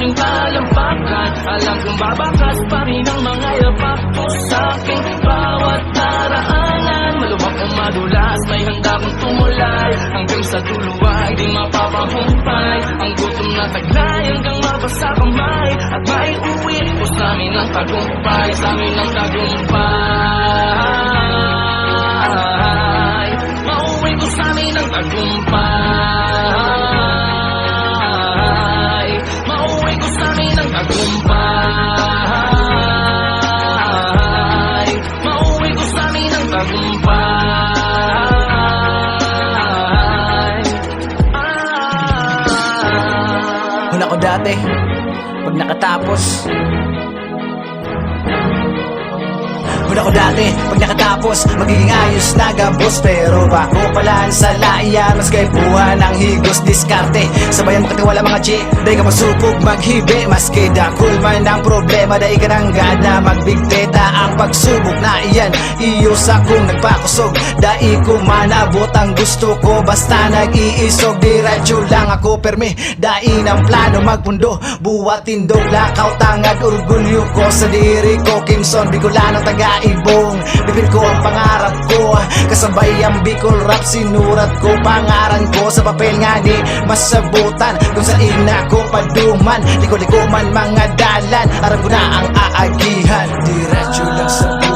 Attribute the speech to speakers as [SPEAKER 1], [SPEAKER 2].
[SPEAKER 1] aking talampakan. Alam kong babakas pa rin ang mga yapak ko sa aking bawat daraanan. Malubak o madulas, may handa kong tumulay, hanggang sa dulo ay di mapapahumpay. Ang gutom na taglay hanggang mabasa kamay, at may uwi ko sa amin ang tagumpay, sa amin ang tagumpay. Mauwi ko sa amin ang tagumpay, mauwi ko sa amin ang tagumpay, mauwi ko sa amin ang tagumpay.
[SPEAKER 2] Una ko dati, pag nakatapos. Una ko dati, pag nakatapos, magiging ayos na gabos. Pero bako pala sa laiyan, mas kaipuhan ang higos diskarte. Sabayan mo katiwala mga G, dahi ka masupog maghibi. Maski dakul man ang problema, dahi ka nang gana magbigteta. Ang pagsubok na iyan, iyos akong nagpakusog. Dahi ko manabot ang gusto ko, basta nag-iisog. Diretso lang ako permi, dahi ng plano magpundo. Buwat tindog, lakaw, tangad, orgulyo ko sa diri ko. Kimson, Bicolano, taga-ibong, bibig ko ang pangarap ko. Kasabay ang Bicol rap, sinurat ko pangaran ko sa papel nga di masabutan. Kung sa ina ko paduman, liko-liko man mga dalan, aram ko na ang aagihan. Diretso lang sa buhay,